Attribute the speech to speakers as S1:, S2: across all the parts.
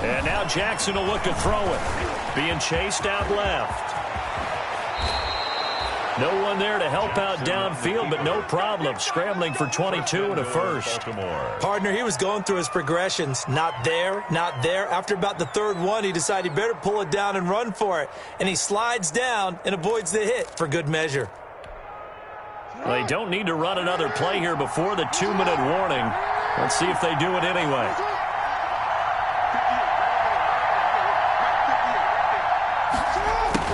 S1: And now Jackson will look to throw it. Being chased out left. No one there to help out downfield, but no problem. Scrambling for 22 and a first.
S2: Partner, he was going through his progressions. Not there, not there. After about the third one, he decided he better pull it down and run for it. And he slides down and avoids the hit for good measure.
S1: They don't need to run another play here before the 2-minute warning. Let's see if they do it anyway.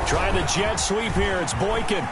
S1: Trying the jet sweep here. It's Boykin.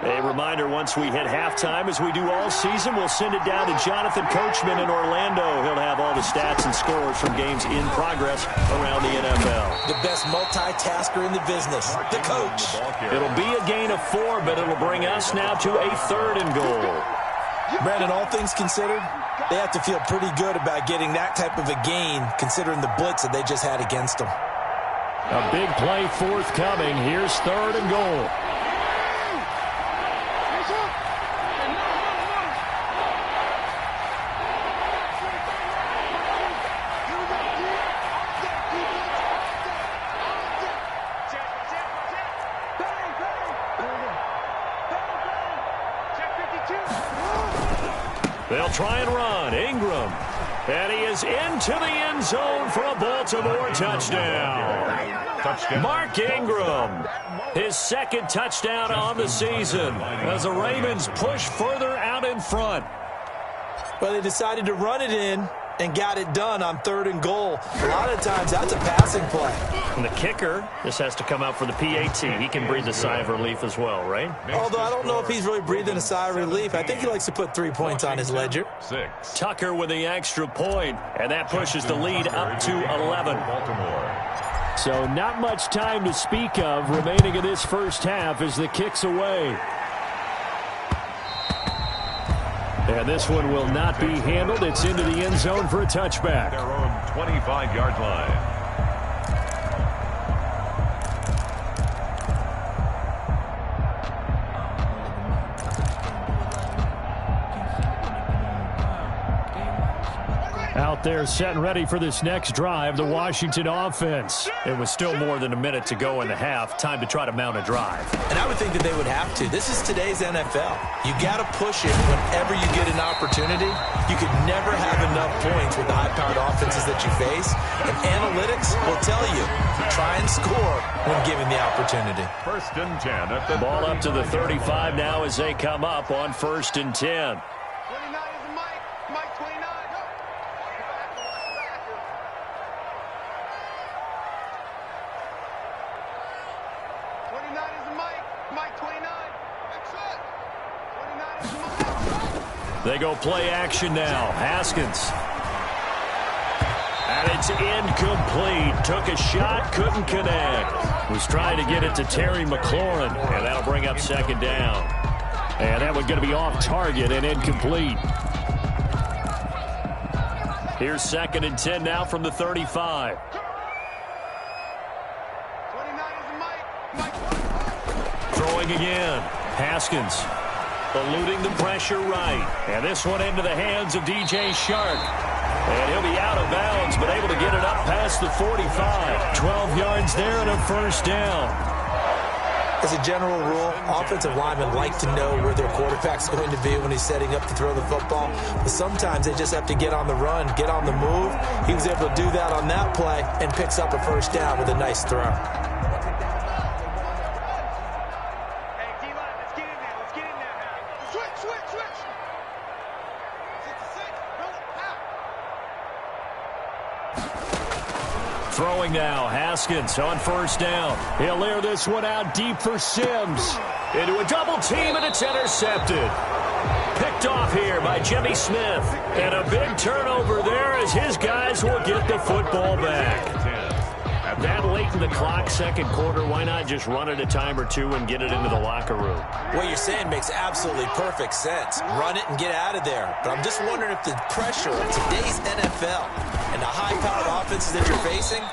S1: A reminder, once we hit halftime, as we do all season, we'll send it down to Jonathan Coachman in Orlando. He'll have all the stats and scores from games in progress around the NFL.
S2: The best multitasker in the business, the coach.
S1: It'll be a gain of 4, but it'll bring us now to a 3rd and goal.
S2: Brandon, all things considered, they have to feel pretty good about getting that type of a gain, considering the blitz that they just had against them.
S1: A big play forthcoming. Here's 3rd and goal. They'll try and run. Ingram. And he is into the end zone for a Baltimore touchdown. Mark Ingram. His 2nd touchdown on the season as the Ravens push further out in front.
S2: Well, they decided to run it in and got it done on 3rd and goal. A lot of times, that's a passing play.
S1: And the kicker, this has to come out for the PAT. He can breathe a sigh of relief as well, right?
S2: Although I don't know if he's really breathing a sigh of relief. I think he likes to put 3 points on his ledger.
S3: 6.
S1: Tucker with the extra point, and that pushes the lead up to 11. So not much time to speak of remaining in this first half as the kick's away. And this one will not be handled. It's into the end zone for a touchback.
S3: Their own 25-yard line.
S1: Out there set and ready for this next drive, the Washington offense. It was still more than a minute to go in the half. Time to try to mount a drive.
S2: And I would think that they would have to. This is today's NFL. You got to push it whenever you get an opportunity. You could never have enough points with the high-powered offenses that you face. And analytics will tell you, try and score when given the opportunity.
S3: 1st and 10 at the
S1: ball up to the 35 now as they come up on 1st and 10. They go play action now. Haskins. And it's incomplete. Took a shot, couldn't connect. Was trying to get it to Terry McLaurin, and that'll bring up 2nd down. And that one's going to be off target and incomplete. Here's 2nd and 10 now from the 35. Throwing again. Haskins. Eluding the pressure right. And this one into the hands of DJ Shark. And he'll be out of bounds, but able to get it up past the 45. 12 yards there and a 1st down.
S2: As a general rule, offensive linemen like to know where their quarterback's going to be when he's setting up to throw the football. But sometimes they just have to get on the run, get on the move. He was able to do that on that play and picks up a 1st down with a nice throw.
S1: Throwing now, Haskins on 1st down. He'll air this one out deep for Sims. Into a double team, and it's intercepted. Picked off here by Jimmy Smith. And a big turnover there as his guys will get the football back. That late in the clock, second quarter, why not just run it a time or two and get it into the locker room?
S2: What you're saying makes absolutely perfect sense. Run it and get out of there. But I'm just wondering if the pressure of today's NFL and the high-powered offenses that you're facing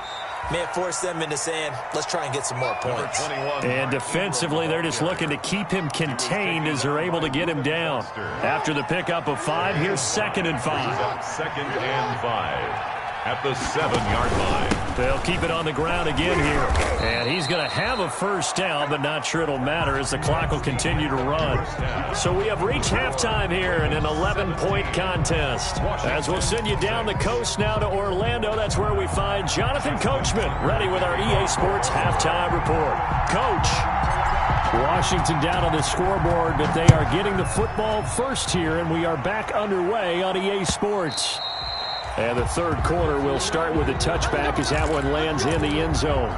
S2: may have forced them into saying, let's try and get some more points.
S1: And defensively, they're just looking to keep him contained as they're able to get him down. After the pickup of 5, here's 2nd and 5.
S3: 2nd and 5 at the 7-yard line.
S1: They'll keep it on the ground again here. And he's going to have a first down, but not sure it'll matter as the clock will continue to run. So we have reached halftime here in an 11-point contest. As we'll send you down the coast now to Orlando, that's where we find Jonathan Coachman ready with our EA Sports halftime report. Coach. Washington down on the scoreboard, but they are getting the football first here, and we are back underway on EA Sports. And the third quarter will start with a touchback as that one lands in the end zone.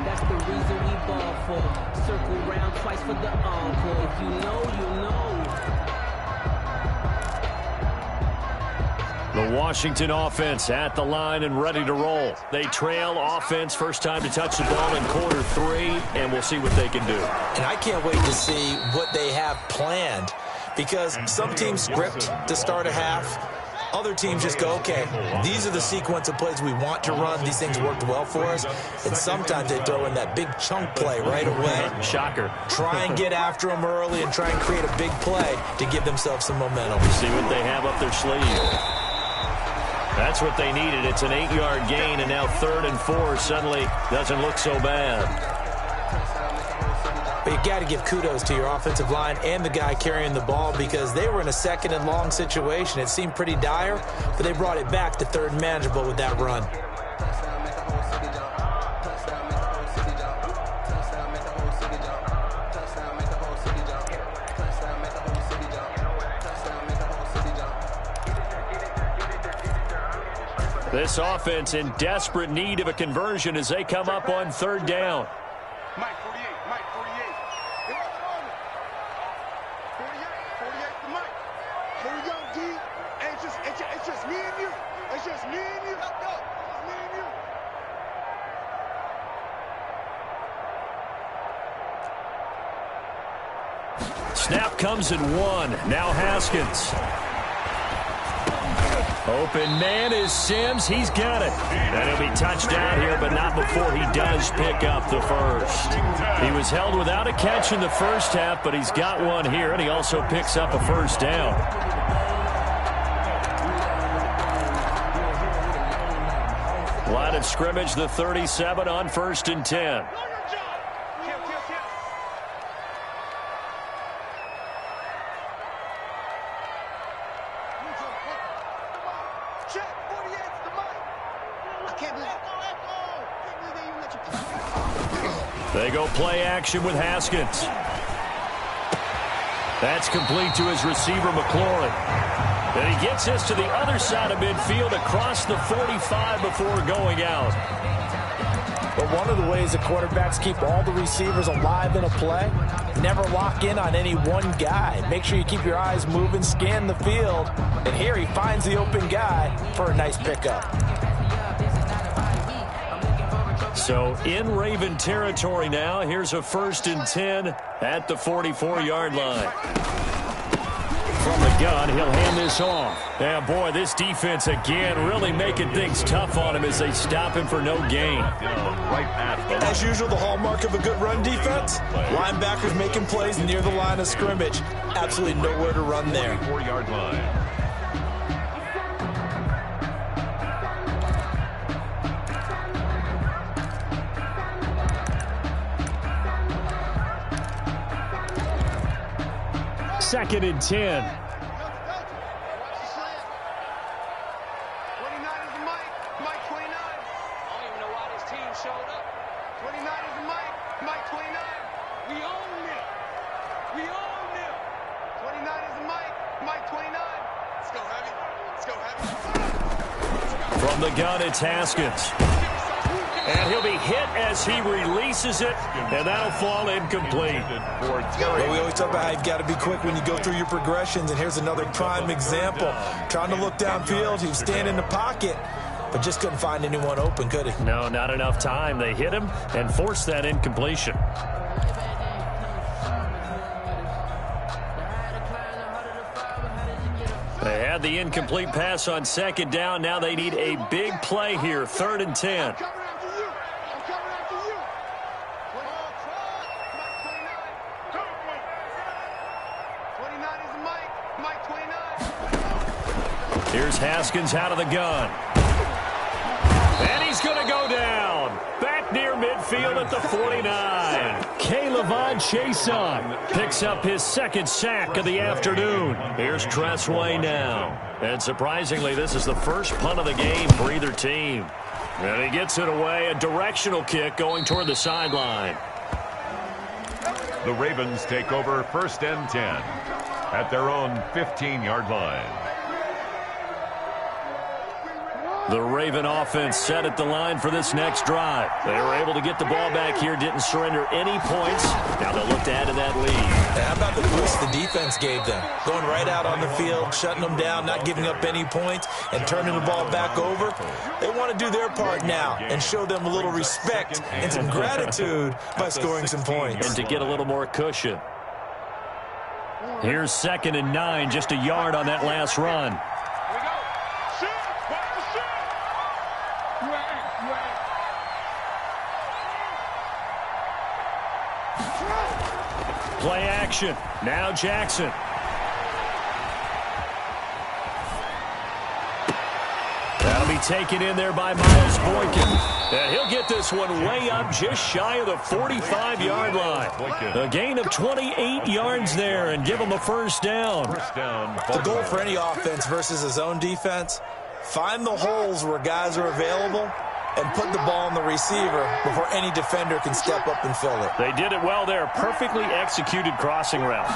S4: That's the reason we ball for. Circle round twice for the encore. If you know, you know.
S1: The Washington offense at the line and ready to roll. They trail offense, first time to touch the ball in quarter 3, and we'll see what they can do.
S2: And I can't wait to see what they have planned, because some teams script to start a half. Other teams just go, okay, these are the sequence of plays we want to run. These things worked well for us. And sometimes they throw in that big chunk play right away.
S1: Shocker.
S2: Try and get after them early and try and create a big play to give themselves some momentum.
S1: See what they have up their sleeve. That's what they needed. It's an 8-yard gain, and now 3rd and 4 suddenly doesn't look so bad.
S2: But you got to give kudos to your offensive line and the guy carrying the ball, because they were in a 2nd and long situation. It seemed pretty dire, but they brought it back to 3rd and manageable with that run.
S1: This offense in desperate need of a conversion as they come up on 3rd down.
S5: Mike 48, Mike 48. Here we go. 48 to Mike. Here we go, D. Hey, it's just me and you. It's just me and you. Let's go. It's me and you.
S1: Snap comes at 1. Now Haskins. Open man is Sims. He's got it. And he'll be touched down here, but not before he does pick up the first. He was held without a catch in the first half, but he's got one here, and he also picks up a first down. Line of scrimmage, the 37 on 1st and 10. They go play action with Haskins. That's complete to his receiver, McLaurin. And he gets this to the other side of midfield across the 45 before going out.
S2: But one of the ways the quarterbacks keep all the receivers alive in a play, never lock in on any one guy. Make sure you keep your eyes moving, scan the field. And here he finds the open guy for a nice pickup.
S1: So in Raven territory now, here's a 1st and 10 at the 44-yard line. From the gun, he'll hand this off. Yeah, boy, this defense again really making things tough on him as they stop him for no gain.
S2: As usual, the hallmark of a good run defense, linebackers making plays near the line of scrimmage. Absolutely nowhere to run there.
S3: 4-yard line.
S1: Second and 10.
S5: 29 is the Mike. Mike 29. I don't even know why this team showed up. 29 is the Mike. Mike 29. We own them. We own them. 29 is the Mike. Mike 29. Let's go, Heavy. Let's go, Heavy.
S1: From the gun, it's Haskins. And he'll be hit as he releases it, and that'll fall incomplete.
S2: Well, we always talk about how you've got to be quick when you go through your progressions, and here's another prime example. Trying to look downfield, he was standing in the pocket, but just couldn't find anyone open, could he?
S1: No, not enough time. They hit him and forced that incompletion. They had the incomplete pass on second down. Now they need a big play here, 3rd and 10. Here's Haskins out of the gun. And he's going to go down. Back near midfield at the 49. K'Lavon Chaisson picks up his 2nd sack of the afternoon. Here's Tressway now. And surprisingly, this is the first punt of the game for either team. And he gets it away, a directional kick going toward the sideline.
S3: The Ravens take over 1st and 10 at their own 15-yard line.
S1: The Raven offense set at the line for this next drive. They were able to get the ball back here, didn't surrender any points. Now they'll look to add to that lead.
S2: And how about the boost the defense gave them? Going right out on the field, shutting them down, not giving up any points, and turning the ball back over. They want to do their part now and show them a little respect and some gratitude by scoring some points.
S1: And to get a little more cushion. Here's 2nd and 9, just a yard on that last run. Play action. Now Jackson. That'll be taken in there by Miles Boykin. And he'll get this one way up just shy of the 45-yard line. A gain of 28 yards there and give him a 1st down.
S2: The goal for any offense versus his own defense, find the holes where guys are available and put the ball on the receiver before any defender can step up and fill it.
S1: They did it well there. Perfectly executed crossing route.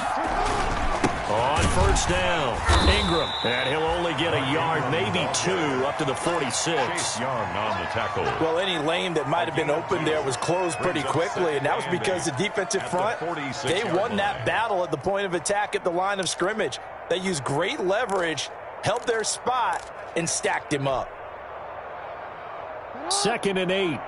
S1: On 1st down, Ingram. And he'll only get a yard, maybe 2, up to the 46.
S3: Young on the tackle.
S2: Well, any lane that might have been open there was closed pretty quickly, and that was because the defensive front, they won that battle at the point of attack at the line of scrimmage. They used great leverage, held their spot, and stacked him up.
S1: 2nd and 8.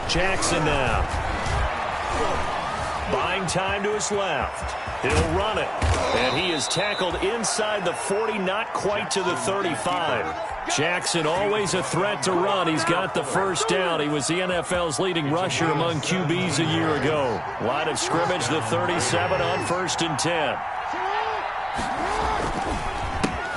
S1: Jackson now. Buying time to his left. He'll run it. And he is tackled inside the 40, not quite to the 35. Jackson always a threat to run. He's got the 1st down. He was the NFL's leading rusher among QBs a year ago. Line of scrimmage, the 37 on 1st and 10.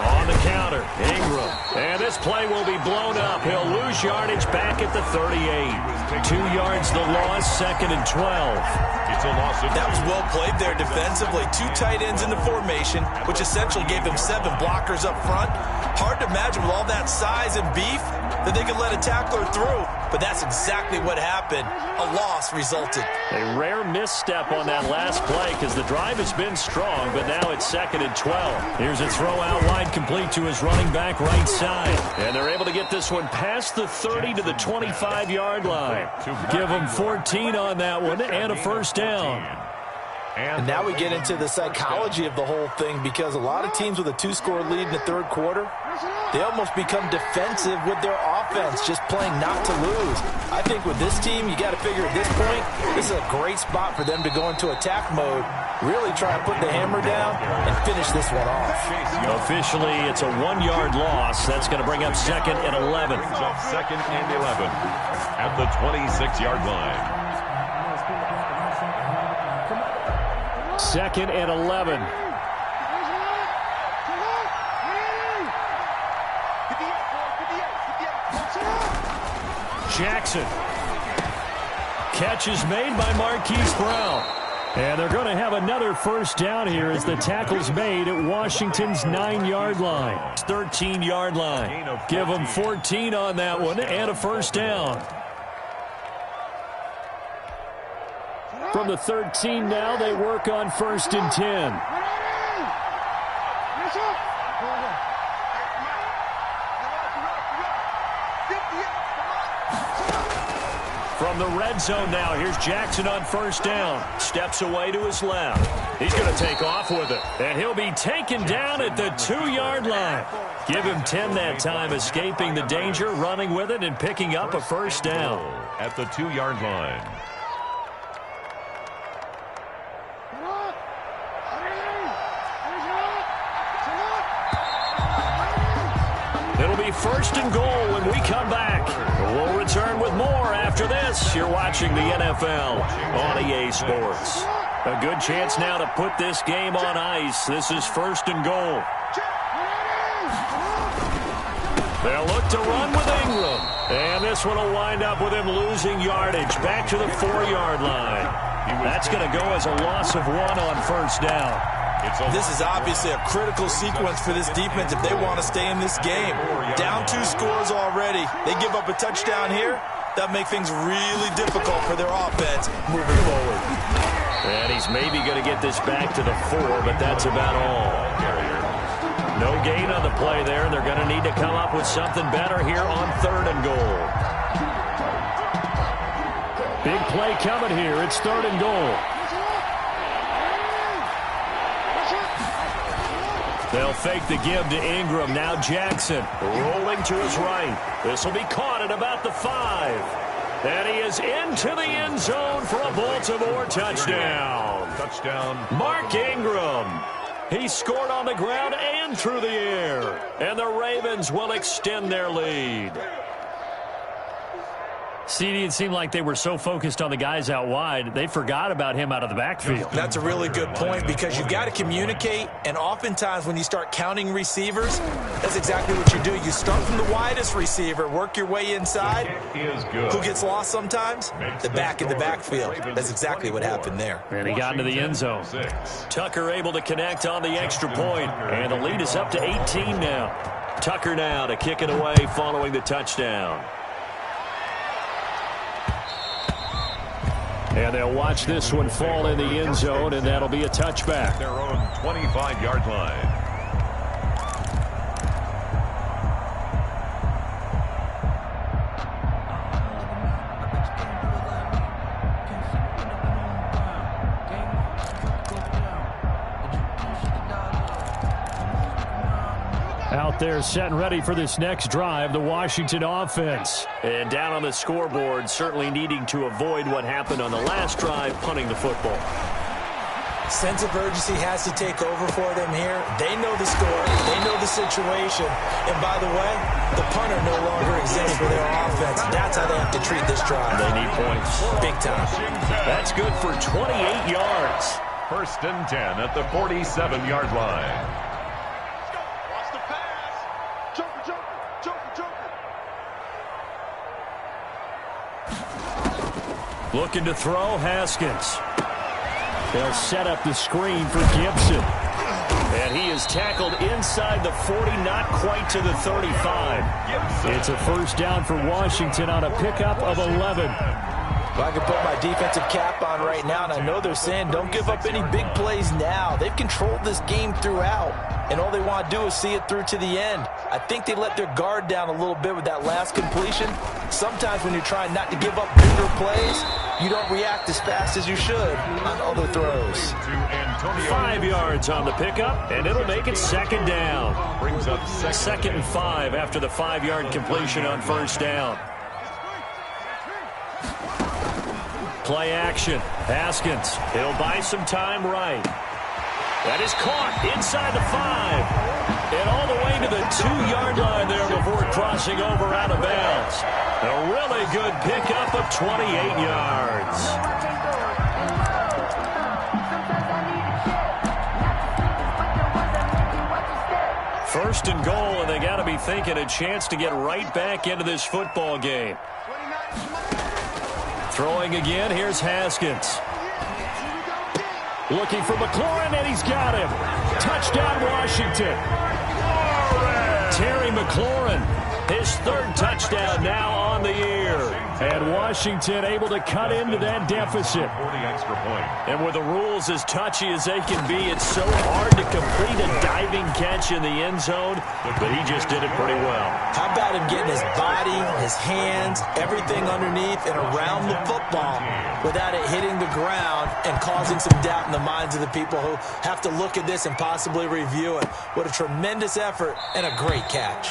S1: On the counter, Ingram. And this play will be blown up. He'll lose yardage back at the 38. 2 yards the loss, 2nd and 12.
S2: That was well played there defensively. 2 tight ends in the formation, which essentially gave them 7 blockers up front. Hard to imagine with all that size and beef that they could let a tackler through. But that's exactly what happened. A loss resulted.
S1: A rare misstep on that last play because the drive has been strong, but now it's 2nd and 12. Here's a throw out wide complete to his running back right side. And they're able to get this one past the 30 to the 25-yard line. Give them 14 on that one and a 1st down.
S2: And now we get into the psychology of the whole thing, because a lot of teams with a 2-score lead in the 3rd quarter, they almost become defensive with their offense, just playing not to lose. I think with this team, you got to figure at this point, this is a great spot for them to go into attack mode, really try to put the hammer down and finish this one off.
S1: Officially, it's a 1-yard loss. That's going to bring up 2nd and 11.
S3: 2nd and 11 at the 26-yard line.
S1: 2nd and 11. Jackson. Catch is made by Marquise Brown. And they're going to have another first down here as the tackle's made at Washington's 9-yard line. 13-yard line. Give them 14 on that one and a first down. From the 13 now, they work on 1st and 10. From the red zone now, here's Jackson on 1st down. Steps away to his left. He's going to take off with it. And he'll be taken down at the 2-yard line. Give him 10 that time, escaping the danger, running with it, and picking up a first down.
S3: At the 2-yard line.
S1: It'll be 1st and goal when we come back. We'll return with more after this. You're watching the NFL on EA Sports. A good chance now to put this game on ice. This is 1st and goal. They'll look to run with Ingram. And this one will wind up with him losing yardage back to the 4-yard line. That's going to go as a loss of 1 on 1st down.
S2: This is obviously a critical sequence for this defense if they want to stay in this game. Down 2 scores already. They give up a touchdown here. That'll make things really difficult for their offense moving forward.
S1: And he's maybe going to get this back to the 4, but that's about all. No gain on the play there. They're going to need to come up with something better here on 3rd and goal. Big play coming here. It's 3rd and goal. They'll fake the give to Ingram. Now Jackson rolling to his right. This will be caught at about the 5. And he is into the end zone for a Baltimore touchdown. Mark Ingram. He scored on the ground and through the air. And the Ravens will extend their lead. CD, it seemed like they were so focused on the guys out wide, they forgot about him out of the backfield.
S2: That's a really good point because you've got to communicate, and oftentimes when you start counting receivers, that's exactly what you do. You start from the widest receiver, work your way inside. Who gets lost sometimes? The back in the backfield. That's exactly what happened there.
S1: And he got into the end zone. Tucker able to connect on the extra point, and the lead is up to 18 now. Tucker now to kick it away following the touchdown. And they'll watch this one fall in the end zone, and that'll be a touchback.
S3: Their own 25-yard line.
S1: Out there set and ready for this next drive, the Washington offense. And down on the scoreboard, certainly needing to avoid what happened on the last drive, punting the football.
S2: Sense of urgency has to take over for them here. They know the score. They know the situation. And by the way, the punter no longer exists for their offense. That's how they have to treat this drive.
S1: They need points.
S2: Big time.
S1: That's good for 28 yards.
S3: 1st and 10 at the 47-yard line.
S1: Looking to throw, Haskins. They'll set up the screen for Gibson. And he is tackled inside the 40, not quite to the 35. It's a first down for Washington on a pickup of 11.
S2: Well, I can put my defensive cap on right now, and I know they're saying don't give up any big plays now. They've controlled this game throughout, and all they want to do is see it through to the end. I think they let their guard down a little bit with that last completion. Sometimes when you're trying not to give up bigger plays, you don't react as fast as you should on other throws.
S1: 5 yards on the pickup, and it'll make it 2nd down.
S3: Brings up
S1: 2nd and 5 after the 5-yard completion on first down. Play action. Haskins. He'll buy some time right. That is caught inside the 5. And all the way to the 2-yard line there before crossing over out of bounds. A really good pickup of 28 yards. First and goal, and they got to be thinking a chance to get right back into this football game. Throwing again, here's Haskins. Looking for McLaurin, and he's got him. Touchdown, Washington. Terry McLaurin, his third touchdown now on the year. And Washington able to cut into that deficit. And with the rules as touchy as they can be, it's so hard to complete a diving catch in the end zone, but he just did it pretty well.
S2: How about him getting his body, his hands, everything underneath and around the football without it hitting the ground and causing some doubt in the minds of the people who have to look at this and possibly review it. What a tremendous effort and a great catch.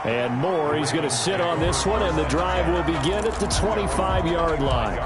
S1: And more, he's going to sit on this one, and the drive will begin at the 25-yard line.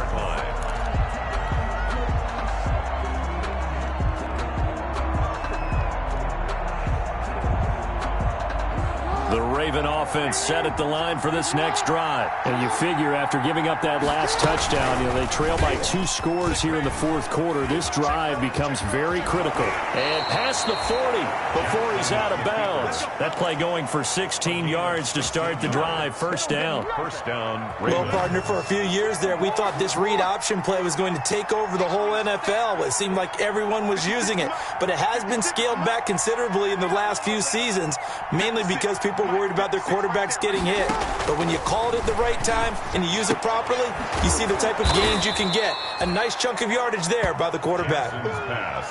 S1: The Raven offense set at the line for this next drive. And you figure after giving up that last touchdown, they trail by 2 scores here in the fourth quarter. This drive becomes very critical. And past the 40 before he's out of bounds. That play going for 16 yards to start the drive. First down.
S3: First down.
S2: Well, partner, for a few years there, we thought this read option play was going to take over the whole NFL. It seemed like everyone was using it. But it has been scaled back considerably in the last few seasons, mainly because people are worried about their quarterbacks getting hit. But when you call it at the right time and you use it properly, you see the type of gains you can get. A nice chunk of yardage there by the quarterback.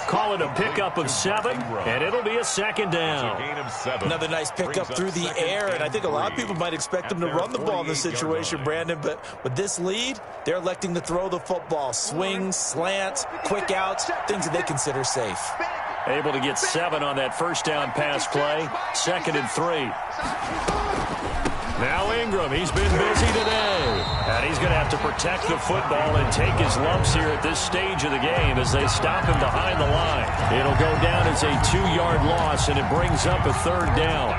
S1: Call it a pickup of 7, and it'll be a second down.
S2: Another nice pickup through the air, and I think a lot of people might expect them to run the ball in this situation, Brandon, but with this lead, they're electing to throw the football. Swings, slants, quick outs, things that they consider safe.
S1: Able to get 7 on that first down pass play. 2nd and 3. Now Ingram, he's been busy today. And he's going to have to protect the football and take his lumps here at this stage of the game as they stop him behind the line. It'll go down as a 2-yard loss, and it brings up a 3rd down.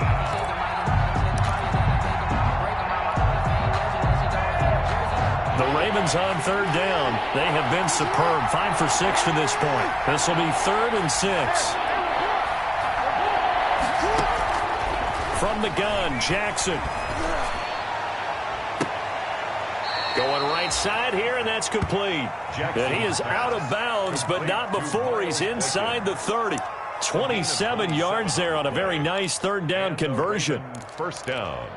S1: The Ravens on 3rd down. They have been superb. 5 for 6 to this point. This will be 3rd and 6. From the gun, Jackson. Going right side here, and that's complete. And he is out of bounds, but not before he's inside the 30. 27 yards there on a very nice 3rd down conversion.
S3: First down.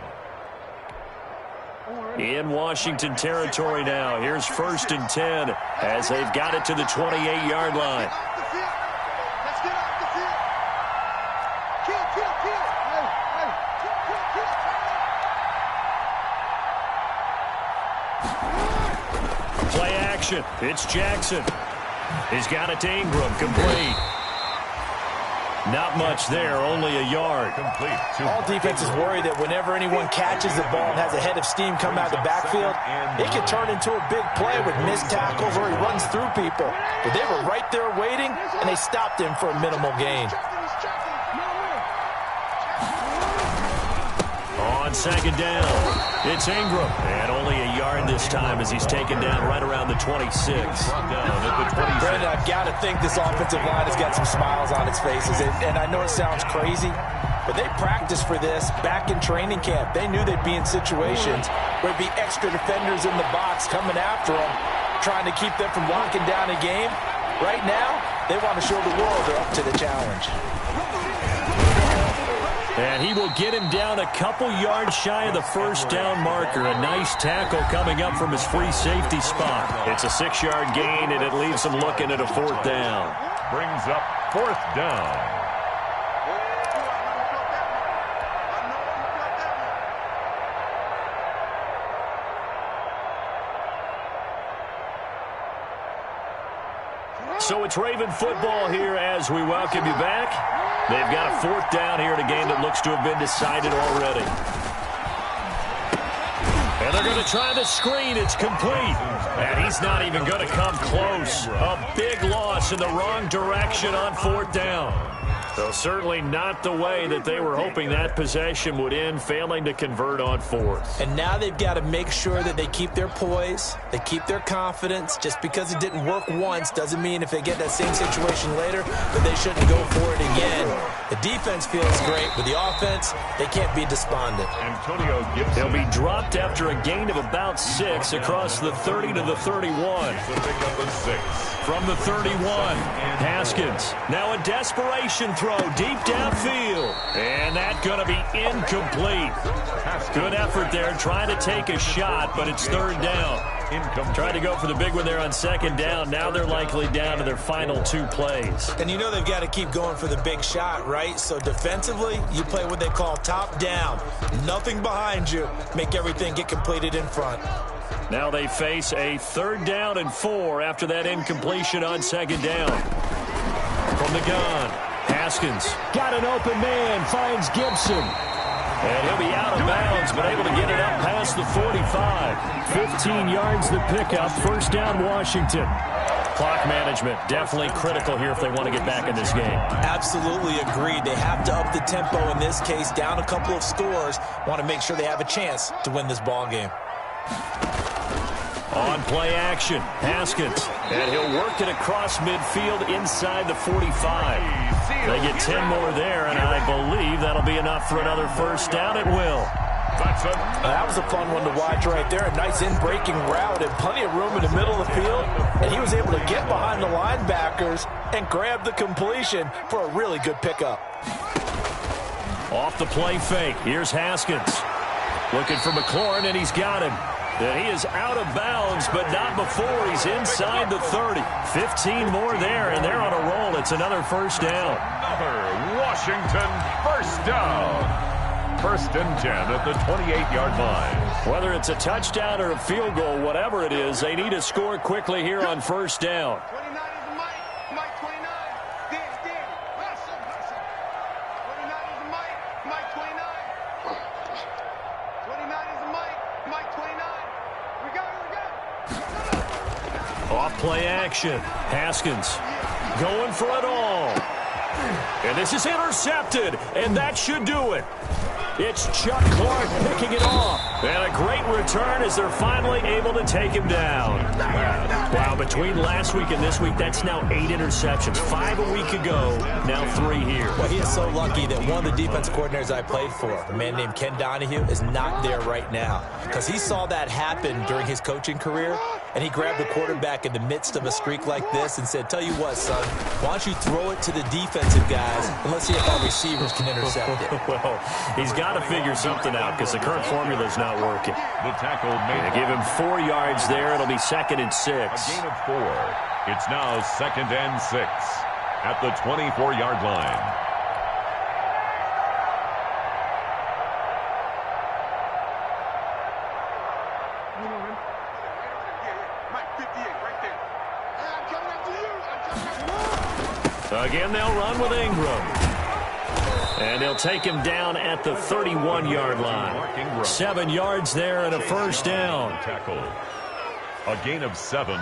S1: In Washington territory now. Here's 1st and 10 as they've got it to the 28-yard line.
S5: Let's get off the field. Kill.
S1: Play action. It's Jackson. He's got it to Ingram. Complete. Not much there, only a yard.
S3: Complete.
S2: All defenses worry that whenever anyone catches the ball and has a head of steam come out of the backfield, it can turn into a big play with missed tackles or he runs through people. But they were right there waiting, and they stopped him for a minimal gain.
S1: On 2nd down, it's Ingram. And only a yard this time as he's taken down right around the 26.
S2: Brandon, I've got to think this offensive line has got some smiles on its faces. And I know it sounds crazy, but they practiced for this back in training camp. They knew they'd be in situations where there'd be extra defenders in the box coming after them, trying to keep them from locking down a game. Right now, they want to show the world they're up to the challenge.
S1: And he will get him down a couple yards shy of the first down marker. A nice tackle coming up from his free safety spot. It's a 6-yard gain, and it leaves him looking at a 4th down.
S3: Brings up 4th down.
S1: So it's Raven football here as we welcome you back. They've got a 4th down here in a game that looks to have been decided already. And they're going to try the screen. It's complete. And he's not even going to come close. A big loss in the wrong direction on 4th down. So certainly not the way that they were hoping that possession would end, failing to convert on fourth.
S2: And now they've got to make sure that they keep their poise, they keep their confidence. Just because it didn't work once doesn't mean if they get that same situation later that they shouldn't go for it again. The defense feels great, but the offense, they can't be despondent.
S3: Antonio Gibson.
S1: He'll be dropped after a gain of about 6 across the 30 to the 31.
S3: So pick up a 6.
S1: From the 31, Haskins. Now a desperation throw deep downfield. And that's going to be incomplete. Good effort there trying to take a shot, but it's third down. Tried to go for the big one there on second down. Now they're likely down to their final 2 plays.
S2: And you know they've got to keep going for the big shot, right? So defensively, you play what they call top down. Nothing behind you. Make everything get completed in front.
S1: Now they face a 3rd down and 4 after that incompletion on second down. From the gun, Haskins got an open man, finds Gibson. And he'll be out of bounds, but able to get it up past the 45. 15 yards the pickup, first down Washington. Clock management definitely critical here if they want to get back in this game.
S2: Absolutely agreed. They have to up the tempo in this case, down a couple of scores. Want to make sure they have a chance to win this ball game.
S1: On play action, Haskins. And he'll work it across midfield inside the 45. They get 10 more there, and I believe that'll be enough for another first down. It will.
S2: That was a fun one to watch right there. A nice in-breaking route and plenty of room in the middle of the field. And he was able to get behind the linebackers and grab the completion for a really good pickup.
S1: Off the play fake. Here's Haskins. Looking for McLaurin, and he's got him. And he is out of bounds, but not before he's inside the 30. 15 more there, and they're on a roll. It's another first down.
S3: Another Washington first down. First and 10 at the 28-yard line.
S1: Whether it's a touchdown or a field goal, whatever it is, they need to score quickly here on first down.
S5: 29 is Mike. Mike 29. Dan. Hustle. 29 is Mike. 29. 29 is Mike 29. We got it.
S1: Off play action. Haskins going for it all. And this is intercepted, and that should do it. It's Chuck Clark picking it off. And a great return as they're finally able to take him down. Wow, between last week and this week, that's now 8 interceptions. 5 a week ago, now 3 here.
S2: Well, he is so lucky that one of the defense coordinators I played for, a man named Ken Donahue, is not there right now. Because he saw that happen during his coaching career, and he grabbed the quarterback in the midst of a streak like this and said, tell you what, son, why don't you throw it to the defensive guys, and let's see if our receivers can intercept it.
S1: Well, he's got to figure something out because the current formula is not working.
S3: The tackle made.
S1: They give him 4 yards there. It'll be 2nd and 6.
S3: A gain of 4. It's now 2nd and 6 at the 24-yard line.
S1: Again, they'll run with Ingram. And they'll take him down at the 31-yard line. 7 yards there and a first down.
S3: Tackle. A gain of 7.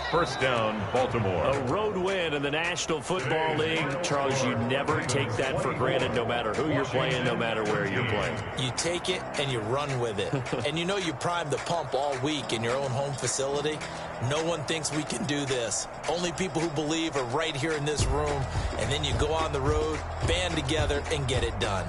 S3: First down, Baltimore.
S1: A road win in the National Football League. Charles, you never take that for granted no matter who you're playing, no matter where you're playing.
S2: You take it and you run with it. And you know you primed the pump all week in your own home facility. No one thinks we can do this. Only people who believe are right here in this room. And then you go on the road, band together, and get it done.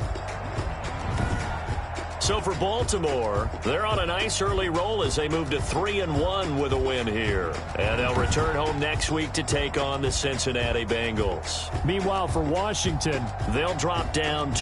S1: So for Baltimore, they're on a nice early roll as they move to 3-1 with a win here. And they'll return home next week to take on the Cincinnati Bengals. Meanwhile, for Washington, they'll drop down